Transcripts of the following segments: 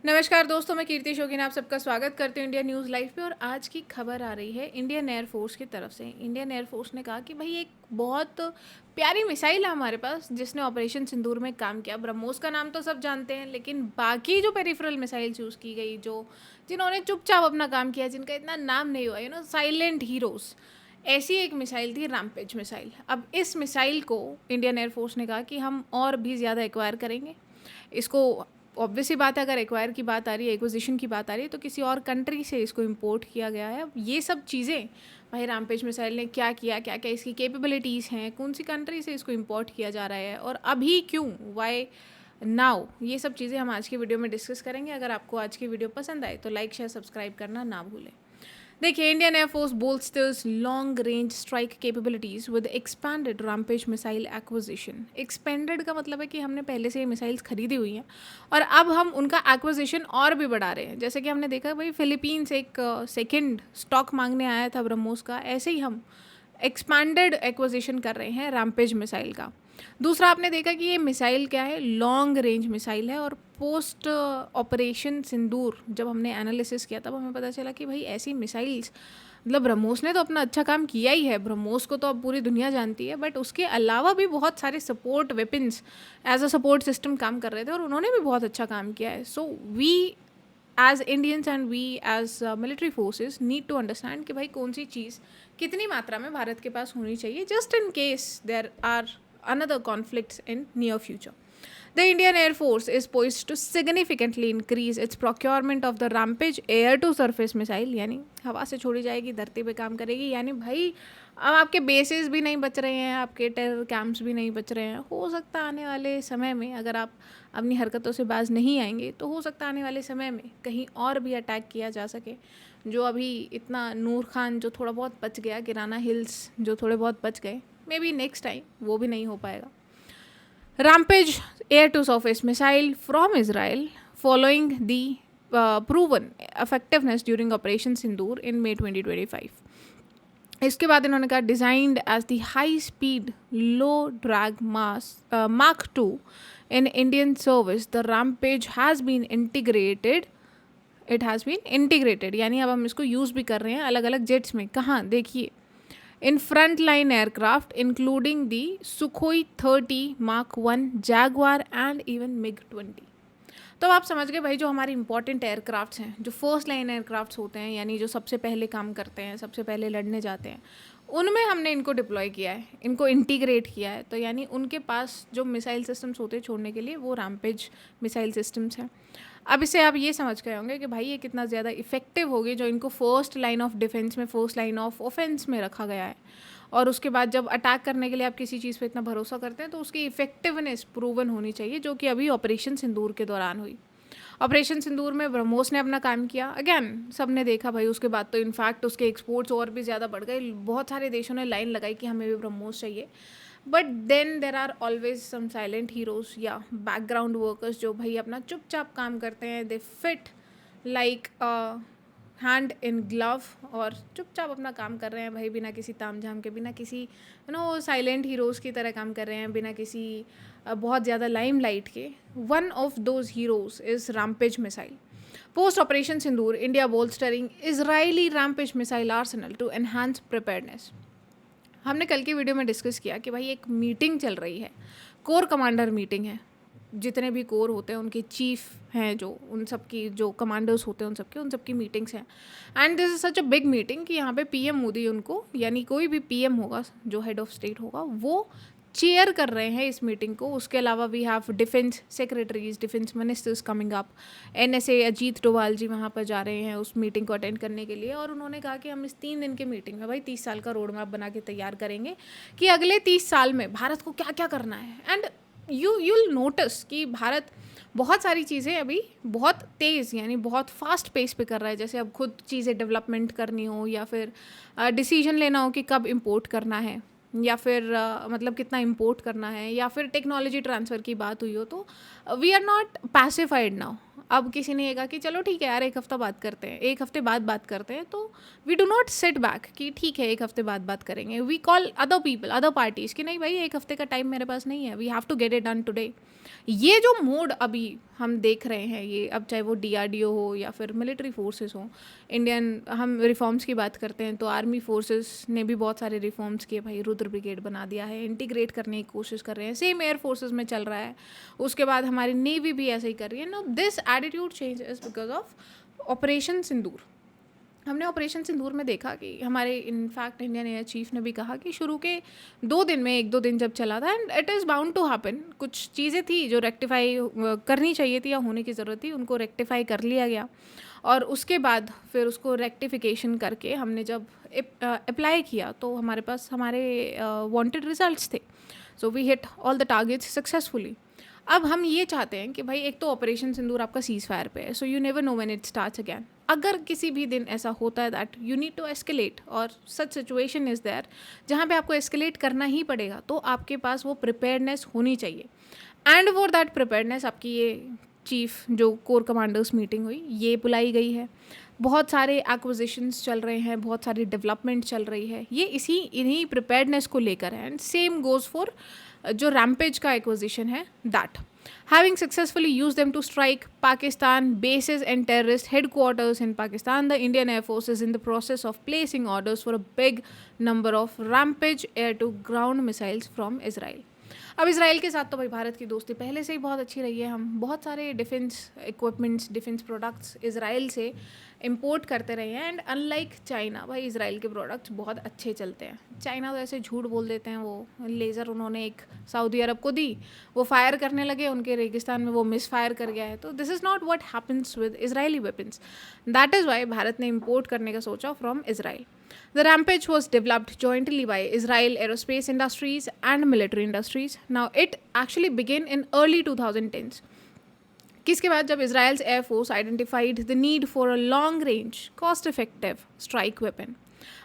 नमस्कार दोस्तों, मैं कीर्ति शोकीन आप सबका स्वागत करती हूँ इंडिया न्यूज़ लाइव पे। और आज की खबर आ रही है इंडियन एयरफोर्स की तरफ से। इंडियन एयरफोर्स ने कहा कि भाई एक बहुत प्यारी मिसाइल है हमारे पास जिसने ऑपरेशन सिंदूर में काम किया। ब्रह्मोस का नाम तो सब जानते हैं, लेकिन बाकी जो पेरिफेरल मिसाइल्स यूज़ की गई, जो जिन्होंने चुपचाप अपना काम किया, जिनका इतना नाम नहीं हुआ, साइलेंट हीरोज़, ऐसी एक मिसाइल थी रैम्पेज मिसाइल। अब इस मिसाइल को इंडियन एयरफोर्स ने कहा कि हम और भी ज़्यादा एक्वायर करेंगे इसको। ऑब्वियस सी बात है, अगर एक्वायर की बात आ रही है, एक्विजिशन की बात आ रही है, तो किसी और कंट्री से इसको इंपोर्ट किया गया है। अब ये सब चीज़ें भाई रैम्पेज मिसाइल ने क्या किया, क्या क्या इसकी कैपेबिलिटीज़ हैं, कौन सी कंट्री से इसको इंपोर्ट किया जा रहा है और अभी क्यों, वाई नाउ, ये सब चीज़ें हम आज की वीडियो में डिस्कस करेंगे। अगर आपको आज की वीडियो पसंद आए तो लाइक शेयर सब्सक्राइब करना ना भूलें। देखिए, Indian air force bolsters long range strike capabilities with expanded rampage missile acquisition. Expanded का मतलब है कि हमने पहले से ये मिसाइल्स खरीदी हुई हैं और अब हम उनका एक्विजिशन और भी बढ़ा रहे हैं। जैसे कि हमने देखा भाई फिलीपींस एक सेकेंड स्टॉक मांगने आया था ब्रह्मोस का, ऐसे ही हम एक्सपैंडेड एक्विजिशन कर रहे हैं रैम्पेज मिसाइल का। दूसरा, आपने देखा कि ये मिसाइल क्या है, लॉन्ग रेंज मिसाइल है। और पोस्ट ऑपरेशन सिंदूर जब हमने एनालिसिस किया तब हमें पता चला कि भाई ऐसी मिसाइल्स, मतलब ब्रह्मोस ने तो अपना अच्छा काम किया ही है, ब्रह्मोस को तो अब पूरी दुनिया जानती है, बट उसके अलावा भी बहुत सारे support weapons as a support system काम कर रहे थे और उन्होंने भी बहुत अच्छा काम किया है। So we as Indians and we as military forces need to understand कि भाई कौन सी चीज़ कितनी मात्रा में भारत के पास होनी चाहिए, just in case there are another conflicts in near future. The Indian Air Force is poised to significantly increase its procurement of the Rampage air to surface missile, यानी हवा से छोड़ी जाएगी, धरती पे काम करेगी। यानी भाई अब आपके बेसिस भी नहीं बच रहे हैं, आपके टेरर कैंप्स भी नहीं बच रहे हैं। हो सकता है आने वाले समय में, अगर आप अपनी हरकतों से बाज नहीं आएंगे, तो हो सकता है आने वाले समय में कहीं और भी अटैक किया जा सके। जो अभी इतना नूर खान जो थोड़ा बहुत बच गया, किराना हिल्स जो थोड़े बहुत बच गए, मे बी नेक्स्ट टाइम वो भी नहीं हो पाएगा। Rampage air to surface missile from Israel following the proven effectiveness during Operation Sindoor in May 2025. इसके बाद इन्होंने कहा designed as the high speed low drag mass mark 2 in Indian service, the Rampage has been integrated. It has been integrated यानी अब हम इसको use भी कर रहे हैं अलग अलग जेट्स में। कहाँ देखिए, in frontline aircraft including the Sukhoi 30 Mark 1 Jaguar and even MiG-20। तो आप समझ गए भाई, जो हमारे इंपॉर्टेंट एयरक्राफ्ट्स हैं, जो फर्स्ट लाइन एयरक्राफ्ट्स होते हैं, यानी जो सबसे पहले काम करते हैं, सबसे पहले लड़ने जाते हैं, उनमें हमने इनको डिप्लॉय किया है, इनको इंटीग्रेट किया है। तो यानी उनके पास जो मिसाइल सिस्टम्स होते हैं छोड़ने के लिए, वो रैम्पेज मिसाइल सिस्टम्स हैं। अब इससे आप ये समझ गए होंगे कि भाई ये कितना ज़्यादा इफेक्टिव होगी, जो इनको फर्स्ट लाइन ऑफ डिफेंस में, फर्स्ट लाइन ऑफ ऑफेंस में रखा गया है। और उसके बाद जब अटैक करने के लिए आप किसी चीज़ पे इतना भरोसा करते हैं, तो उसकी इफेक्टिवनेस प्रूवन होनी चाहिए, जो कि अभी ऑपरेशन सिंदूर के दौरान हुई। ऑपरेशन सिंदूर में ब्रह्मोस ने अपना काम किया, अगेन सबने देखा भाई। उसके बाद तो इनफैक्ट उसके एक्सपोर्ट्स और भी ज़्यादा बढ़ गए, बहुत सारे देशों ने लाइन लगाई कि हमें भी ब्रह्मोस चाहिए। But then there are always some silent heroes या बैकग्राउंड वर्कर्स जो भाई अपना चुपचाप काम करते हैं। They fit like hand in glove और चुपचाप अपना काम कर रहे हैं भाई, बिना किसी ताम झाम के, बिना किसी साइलेंट हीरोज़ की तरह काम कर रहे हैं, बिना किसी बहुत ज़्यादा लाइम लाइट के। One of those heroes is rampage missile. Post operation Sindoor, India bolstering Israeli rampage missile arsenal to enhance preparedness. हमने कल की वीडियो में डिस्कस किया कि भाई एक मीटिंग चल रही है, कोर कमांडर मीटिंग है। जितने भी कोर होते हैं उनके चीफ हैं, जो उन सब की जो कमांडर्स होते हैं उन सब की मीटिंग्स हैं। And this is such a big meeting कि यहाँ पे पीएम मोदी उनको, यानी कोई भी पीएम होगा जो हेड ऑफ स्टेट होगा, वो चेयर कर रहे हैं इस मीटिंग को। उसके अलावा we have defence secretaries, defence ministers coming up. NSA Ajit Doval ji वहाँ पर जा रहे हैं उस मीटिंग को अटेंड करने के लिए। और उन्होंने कहा कि हम इस 3 दिन के मीटिंग में भाई 30 साल का रोड मैप बना के तैयार करेंगे कि अगले 30 साल में भारत को क्या क्या करना है। एंड you'll नोटिस कि भारत बहुत सारी चीज़ें अभी बहुत तेज़, यानी बहुत फास्ट पेस पे कर रहा है। जैसे अब खुद चीज़ें डेवलपमेंट करनी हो, या फिर डिसीजन लेना हो कि कब इंपोर्ट करना है, या फिर मतलब कितना इंपोर्ट करना है, या फिर टेक्नोलॉजी ट्रांसफ़र की बात हुई हो, तो we are not pacified now. अब किसी ने ये कहा कि चलो ठीक है यार, एक हफ्ता बात करते हैं, एक हफ्ते बाद बात करते हैं, तो we do not sit back कि ठीक है एक हफ्ते बाद बात करेंगे. We call other people, other parties कि नहीं भाई, एक हफ्ते का टाइम मेरे पास नहीं है, we have to get it done today. ये जो मोड अभी हम देख रहे हैं, ये अब चाहे वो DRDO हो या फिर मिलिट्री फोर्सेस हो, इंडियन, हम रिफॉर्म्स की बात करते हैं तो आर्मी फोर्सेस ने भी बहुत सारे रिफॉर्म्स किए भाई, रुद्र ब्रिगेड बना दिया है, इंटीग्रेट करने की कोशिश कर रहे हैं, सेम एयर फोर्सेस में चल रहा है. उसके बाद हमारी नेवी भी ऐसे ही कर रही है. No, this attitude change is because of operation Sindoor. हमने ऑपरेशन सिंदूर में देखा कि हमारे इनफैक्ट इंडियन एयर चीफ ने भी कहा कि शुरू के 2 दिन में, 1-2 दिन जब चला था, and it is bound to happen, कुछ चीज़ें थी जो रेक्टिफाई करनी चाहिए थी या होने की ज़रूरत थी, उनको रेक्टिफाई कर लिया गया. और उसके बाद फिर उसको रेक्टिफिकेशन करके हमने जब अप्लाई किया तो हमारे पास हमारे वांटेड रिजल्ट्स थे. So we hit all the targets successfully. अब हम ये चाहते हैं कि भाई एक तो ऑपरेशन सिंदूर आपका सीज फायर पे है, so you never know when it starts again. अगर किसी भी दिन ऐसा होता है that you need to escalate और सच सिचुएशन इज़ देयर जहाँ पे आपको एस्केलेट करना ही पड़ेगा, तो आपके पास वो प्रिपेयर्डनेस होनी चाहिए. एंड फॉर दैट प्रिपेयर्डनेस आपकी ये चीफ जो कोर कमांडर्स मीटिंग हुई, ये बुलाई गई है. बहुत सारे एक्विजिशंस चल रहे हैं, बहुत सारी डेवलपमेंट चल रही है, ये इन्हीं प्रिपेयर्डनेस को लेकर है. एंड सेम गोज़ फॉर जो रैम्पेज का एक्विजिशन है, that having successfully used them to strike Pakistan bases and terrorist headquarters in Pakistan, the Indian Air Force is in the process of placing orders for a big number of Rampage air-to-ground missiles from Israel. अब Israel के साथ तो भाई भारत की दोस्ती पहले से ही बहुत अच्छी रही है. हम बहुत सारे defence equipments, defence products Israel से इंपोर्ट करते रहे हैं. एंड अनलाइक चाइना, भाई इसराइल के प्रोडक्ट्स बहुत अच्छे चलते हैं. चाइना तो ऐसे झूठ बोल देते हैं, वो लेज़र उन्होंने एक सऊदी अरब को दी, वो फायर करने लगे, उनके रेगिस्तान में वो मिस फायर कर गया है. तो this is not what happens with Israeli weapons. That is Y Bharat ने इम्पोर्ट करने का सोचा from Israel. The Rampage was developed jointly by Israel Aerospace Industries and Military Industries. Now, it actually began in early 2010s. किसके बाद, जब Israel's Air Force identified the need for a long-range, cost-effective strike weapon.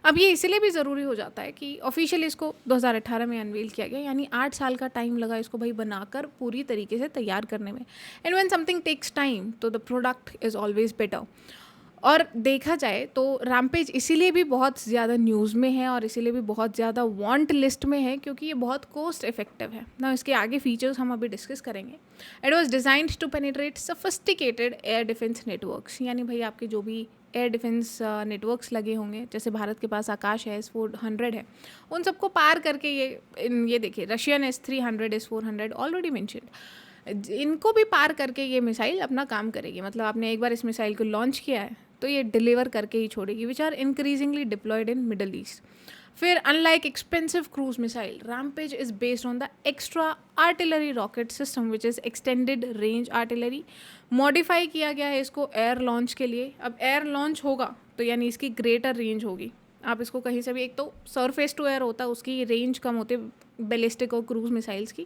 अब ये इसलिए भी ज़रूरी हो जाता है कि ऑफिशियली इसको 2018 में अनवील किया गया, यानी 8 साल का टाइम लगा इसको भाई बनाकर पूरी तरीके से तैयार करने में. And when something takes time तो the product is always better. और देखा जाए तो रैम्पेज इसीलिए भी बहुत ज़्यादा न्यूज़ में है और इसीलिए भी बहुत ज़्यादा वांट लिस्ट में है क्योंकि ये बहुत कॉस्ट इफेक्टिव है ना. इसके आगे फीचर्स हम अभी डिस्कस करेंगे. It was designed to penetrate sophisticated air defence networks, यानी भाई आपके जो भी एयर डिफेंस नेटवर्क्स लगे होंगे, जैसे भारत के पास आकाश है, S-400 है, उन सबको पार करके ये देखिए Russian S-300, S-400 already mentioned, इनको भी पार करके ये मिसाइल अपना काम करेगी. मतलब आपने एक बार इस मिसाइल को लॉन्च किया है तो ये डिलीवर करके ही छोड़ेगी, which are increasingly deployed in Middle East. फिर unlike expensive cruise missile, rampage is based on the extra artillery rocket system which is extended range artillery. Modify किया गया है इसको एयर लॉन्च के लिए. अब एयर लॉन्च होगा तो यानी इसकी ग्रेटर रेंज होगी. आप इसको कहीं से भी, एक तो सरफेस टू एयर होता है, उसकी रेंज कम होती है बैलिस्टिक और क्रूज मिसाइल्स की,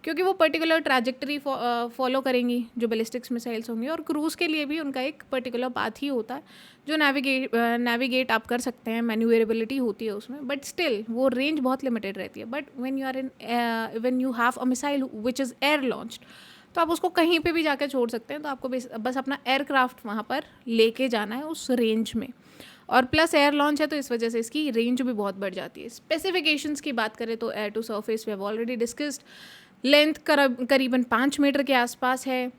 क्योंकि वो पर्टिकुलर ट्रैजेक्टरी फॉलो करेंगी जो बैलिस्टिक्स मिसाइल्स होंगी. और क्रूज़ के लिए भी उनका एक पर्टिकुलर पाथ ही होता है जो नेविगेट आप कर सकते हैं, मैन्यूवरेबिलिटी होती है उसमें, बट स्टिल वो रेंज बहुत लिमिटेड रहती है. But when you have a missile which is air launched, तो आप उसको कहीं पे भी जाकर छोड़ सकते हैं. तो आपको बस अपना एयरक्राफ्ट वहाँ पर लेके जाना है उस रेंज में. और प्लस एयर लॉन्च है तो इस वजह से इसकी रेंज भी बहुत बढ़ जाती है. स्पेसिफिकेशंस की बात करें तो air to surface we have already discussed. Length करीबन 5 मीटर के आसपास है,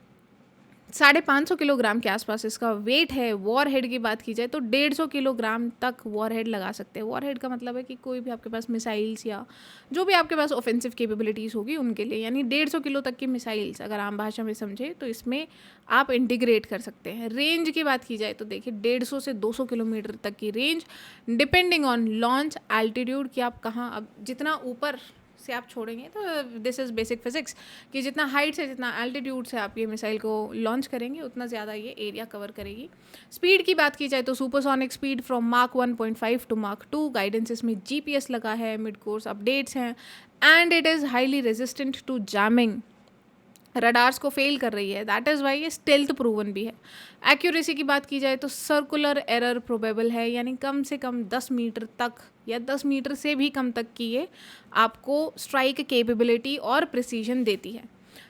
550 किलोग्राम के आसपास इसका वेट है. वॉर हेड की बात की जाए तो 150 किलोग्राम तक वॉर हेड लगा सकते हैं. वॉर हेड का मतलब है कि कोई भी आपके पास मिसाइल्स या जो भी आपके पास ऑफेंसिव कैपेबिलिटीज़ होगी उनके लिए, यानी 150 किलो तक की मिसाइल्स अगर आम भाषा में समझे तो इसमें आप इंटीग्रेट कर सकते हैं. रेंज की बात की जाए तो देखिए 150 से 200 किलोमीटर तक की range, depending on launch altitude कि आप कहाँ, अब जितना ऊपर से आप छोड़ेंगे तो दिस इज़ बेसिक फिजिक्स कि जितना हाइट से, जितना एल्टीट्यूड से आप ये मिसाइल को लॉन्च करेंगे उतना ज़्यादा ये एरिया कवर करेगी. स्पीड की बात की जाए तो supersonic speed from Mach 1.5 to Mach 2. Guidance इसमें GPS लगा है, मिड कोर्स अपडेट्स हैं, and it is highly resistant to jamming. Radars को फेल कर रही है, दैट इज़ वाई ये स्टेल्थ प्रूवन भी है. एक्यूरेसी की बात की जाए तो सर्कुलर एरर प्रोबेबल है, यानी कम से कम 10 मीटर तक या 10 मीटर से भी कम तक की ये आपको स्ट्राइक कैपेबिलिटी और प्रिसीजन देती है.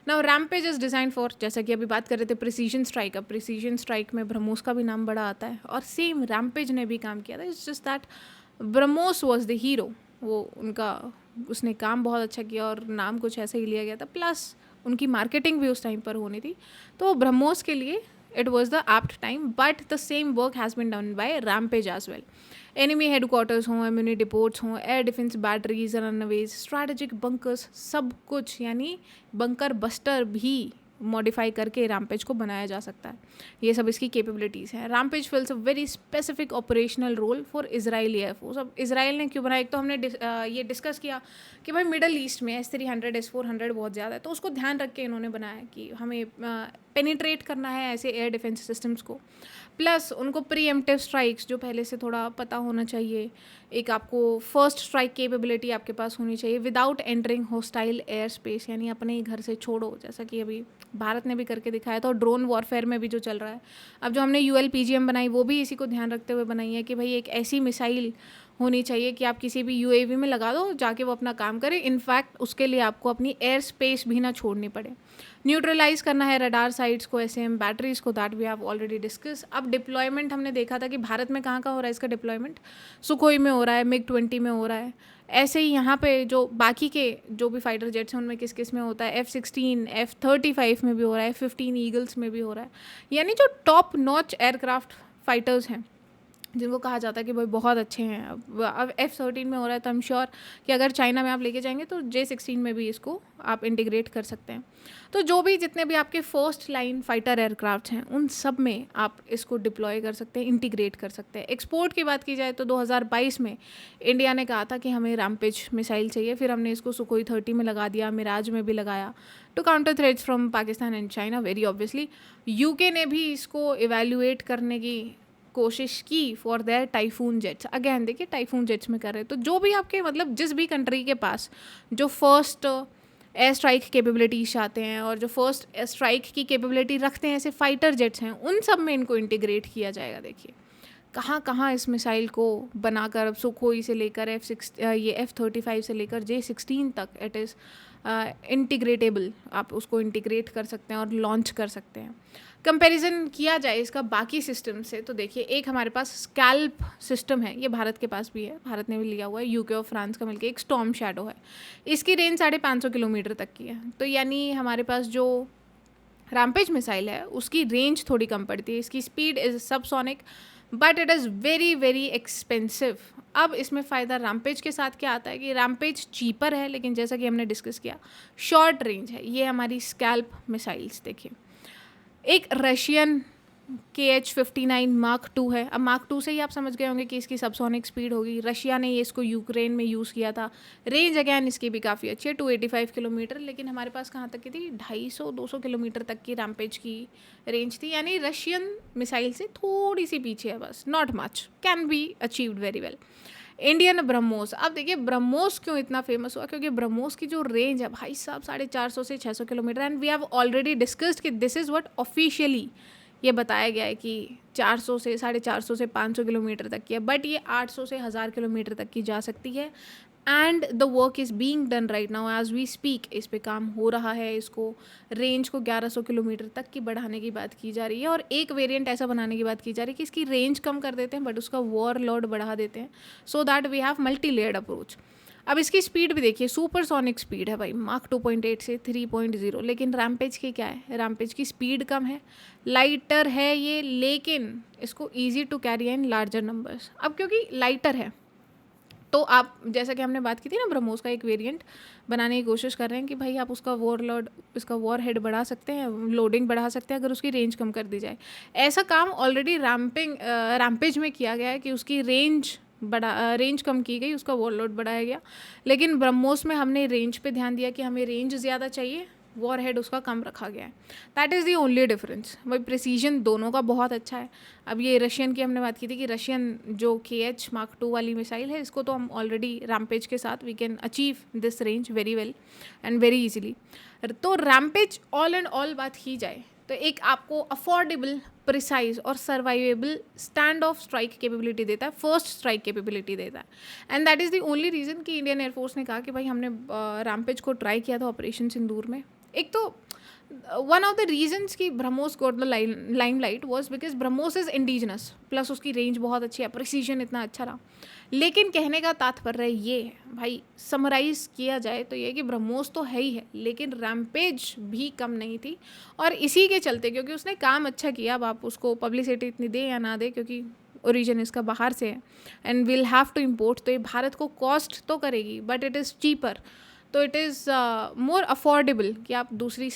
Now rampage is design for, जैसा कि अभी बात कर रहे थे प्रिसीजन स्ट्राइक, अब प्रिसीजन स्ट्राइक में ब्रह्मोस का भी नाम बड़ा आता है और सेम रैम्पेज ने भी काम किया था. It's just that BrahMos was the hero. वो उनका उसने काम बहुत अच्छा किया और नाम कुछ ऐसा ही लिया गया था, प्लस उनकी मार्केटिंग भी उस टाइम पर होनी थी. तो ब्रह्मोस के लिए it was the apt time, but the same work has been done by Rampage as well. Enemy headquarters हों, एम्यूनी डिपोट्स हों, air defence batteries, runways, strategic bunkers, सब कुछ, यानी बंकर बस्टर भी मॉडिफाई करके रैम्पेज को बनाया जा सकता है. ये सब इसकी कैपेबिलिटीज़ हैं. Rampage fills a very specific operational role for Israeli air force. अब इसराइल ने क्यों बनाया, एक तो हमने ये डिस्कस किया कि भाई मिडल ईस्ट में S-300 S-400 बहुत ज़्यादा है, तो उसको ध्यान रख के इन्होंने बनाया कि हमें पेनिट्रेट करना है ऐसे एयर डिफेंस सिस्टम्स को. प्लस उनको प्रीएम्प्टिव स्ट्राइक्स जो पहले से थोड़ा पता होना चाहिए. एक आपको फर्स्ट स्ट्राइक कैपेबिलिटी आपके पास होनी चाहिए without entering hostile air space, यानी अपने ही घर से छोड़ो, जैसा कि अभी भारत ने भी करके दिखाया था और ड्रोन वॉरफेयर में भी जो चल रहा है. अब जो हमने ULPGM बनाई वो भी इसी को ध्यान रखते हुए बनाई है कि भाई एक ऐसी मिसाइल होनी चाहिए कि आप किसी भी UAV में लगा दो, जाके वो अपना काम करे. इनफैक्ट उसके लिए आपको अपनी एयर स्पेस भी ना छोड़नी पड़े. न्यूट्रलाइज करना है रडार साइट्स को, SM बैटरीज को, that we have already discuss. अब डिप्लॉयमेंट हमने देखा था कि भारत में कहाँ हो रहा है इसका डिप्लॉयमेंट. सुखोई में हो रहा है, MiG-20 में हो रहा है. ऐसे ही यहाँ पे जो बाकी के जो भी फाइटर जेट्स हैं उनमें किस किस में होता है, F-16, F-35 में भी हो रहा है, F-15 ईगल्स में भी हो रहा है. यानी जो टॉप नॉच एयरक्राफ्ट फाइटर्स हैं जिनको कहा जाता है कि भाई बहुत अच्छे हैं, अब F-13 में हो रहा है, तो आई एम श्योर कि अगर चाइना में आप लेके जाएंगे तो J-16 में भी इसको आप इंटीग्रेट कर सकते हैं. तो जो भी जितने भी आपके फर्स्ट लाइन फाइटर एयरक्राफ्ट हैं उन सब में आप इसको डिप्लॉय कर सकते हैं, इंटीग्रेट कर सकते हैं. एक्सपोर्ट की बात की जाए तो 2022 में इंडिया ने कहा था कि हमें रैम्पेज मिसाइल चाहिए, फिर हमने इसको सुखोई 30 में लगा दिया, मिराज में भी लगाया to counter threats from Pakistan and China very obviously. UK ने भी इसको इवेल्युएट करने की कोशिश की for their Typhoon jets. Again देखिए टाइफून जेट्स में कर रहे हैं. तो जो भी आपके मतलब जिस भी कंट्री के पास जो फर्स्ट एयर स्ट्राइक कैपेबिलिटीज चाहते हैं और जो फर्स्ट एयर स्ट्राइक की कैपेबिलिटी रखते हैं ऐसे फाइटर जेट्स हैं, उन सब में इनको इंटीग्रेट किया जाएगा. देखिए कहाँ कहाँ इस मिसाइल को बनाकर, अब सुखोई से लेकर F-35 से लेकर J-16 तक इट इज़ इंटीग्रेटेबल. आप उसको इंटीग्रेट कर सकते हैं और लॉन्च कर सकते हैं. कंपैरिजन किया जाए इसका बाकी सिस्टम से तो देखिए एक हमारे पास स्कैल्प सिस्टम है, ये भारत के पास भी है, भारत ने भी लिया हुआ है, UK और फ्रांस का मिलकर एक स्टॉर्म शैडो है. इसकी रेंज 550 किलोमीटर तक की है. तो यानी हमारे पास जो रैम्पेज मिसाइल है उसकी रेंज थोड़ी कम पड़ती है. इसकी speed is subsonic but it is very very expensive. अब इसमें फ़ायदा रैम्पेज के साथ क्या आता है कि रैम्पेज चीपर है, लेकिन जैसा कि हमने डिस्कस किया शॉर्ट रेंज है. ये हमारी स्कैल्प मिसाइल्स देखिए, एक रशियन KH-59 Mark II है. अब Mark II से ही आप समझ गए होंगे कि इसकी सबसोनिक स्पीड होगी. रशिया ने ये इसको यूक्रेन में यूज़ किया था. रेंज अगैन इसकी भी काफ़ी अच्छी है 285 किलोमीटर, लेकिन हमारे पास कहाँ तक की थी 250-200 किलोमीटर तक की रैम्पेज की रेंज थी. यानी रशियन मिसाइल से थोड़ी सी पीछे है बस, not much, can be achieved very well. Indian BrahMos. अब देखिए ब्रह्मोस क्यों इतना फेमस हुआ, क्योंकि ब्रह्मोस की जो रेंज है भाई साहब 450 से 600 kilometre. And we have already discussed कि दिस इज़ व्हाट ऑफिशियली ये बताया गया है कि 400 से 450 से 500 किलोमीटर तक की है, बट ये 800 से 1000 किलोमीटर तक की जा सकती है. And the work is being done right now as we speak. इस पे काम हो रहा है. इसको रेंज को 1100 किलोमीटर तक की बढ़ाने की बात की जा रही है और एक वेरिएंट ऐसा बनाने की बात की जा रही है कि इसकी रेंज कम कर देते हैं बट उसका वॉर लोड बढ़ा देते हैं, so that we have multi layered approach. अब इसकी स्पीड भी देखिए, सुपरसोनिक स्पीड है भाई, Mach 2.8 से 3.0. लेकिन रैम्पेज की क्या है, रैम्पेज की स्पीड कम है, लाइटर है ये, लेकिन इसको easy to carry in larger numbers. अब क्योंकि लाइटर है तो आप जैसा कि हमने बात की थी ना, ब्रह्मोस का एक वेरिएंट बनाने की कोशिश कर रहे हैं कि भाई आप उसका वॉर लोड, इसका वॉर हेड बढ़ा सकते हैं, लोडिंग बढ़ा सकते हैं अगर उसकी रेंज कम कर दी जाए. ऐसा काम ऑलरेडी रैम्पेज में किया गया है कि उसकी रेंज कम की गई, उसका वॉर लोड बढ़ाया गया. लेकिन ब्रह्मोस में हमने रेंज पे ध्यान दिया कि हमें रेंज ज़्यादा चाहिए, वॉर हेड उसका कम रखा गया है. That is the only difference. भाई प्रिसीजन दोनों का बहुत अच्छा है. अब ये रशियन की हमने बात की थी कि रशियन जो KH Mark II वाली मिसाइल है, इसको तो हम ऑलरेडी रैम्पेज के साथ we can achieve this range very well and very easily. तो रैम्पेज ऑल एंड ऑल बात की जाए तो एक आपको अफोर्डेबल, प्रिसाइज और survivable stand off strike capability देता है, फर्स्ट स्ट्राइक कैपेबिलिटी देता है. And that is the only reason कि इंडियन एयरफोर्स ने कहा कि भाई हमने रैम्पेज को ट्राई किया था ऑपरेशन सिंदूर में. एक तो वन ऑफ द रीजन्स कि BrahMos got the limelight was because BrahMos is indigenous, plus उसकी रेंज बहुत अच्छी है, प्रिसीजन इतना अच्छा रहा। लेकिन कहने का तात्पर्य ये है भाई, समराइज़ किया जाए तो ये कि ब्रह्मोस तो है ही है, लेकिन रैम्पेज भी कम नहीं थी। और इसी के चलते, क्योंकि उसने काम अच्छा किया, अब आप उसको पब्लिसिटी इतनी दे या ना दे, क्योंकि ओरिजिन इसका बाहर से है and will have to import, तो ये भारत को कॉस्ट तो करेगी बट इट इज़ चीपर, तो इट इज़ मोर अफोर्डेबल कि आप दूसरी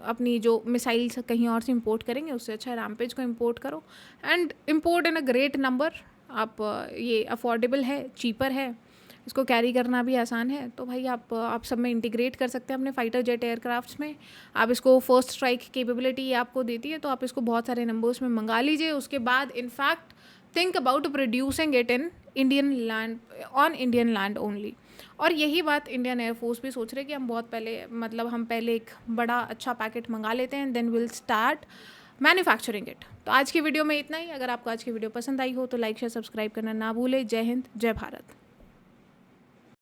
अपनी जो मिसाइल्स कहीं और से इंपोर्ट करेंगे, उससे अच्छा रैम्पेज को इंपोर्ट करो and import in a great number. आप ये अफोर्डेबल है, चीपर है, इसको कैरी करना भी आसान है, तो भाई आप सब में इंटीग्रेट कर सकते हैं अपने फाइटर जेट एयरक्राफ्ट्स में। आप इसको फर्स्ट स्ट्राइक कैपेबिलिटी आपको देती है, तो आप इसको बहुत सारे नंबर्स में मंगा लीजिए। उसके बाद in fact think about producing it in Indian land, on Indian land only. और यही बात इंडियन एयरफोर्स भी सोच रहे कि हम बहुत पहले, मतलब हम पहले एक बड़ा अच्छा पैकेट मंगा लेते हैं, then will start manufacturing it. तो आज की वीडियो में इतना ही। अगर आपको आज की वीडियो पसंद आई हो तो लाइक शेयर सब्सक्राइब करना ना भूलें। जय हिंद, जय भारत।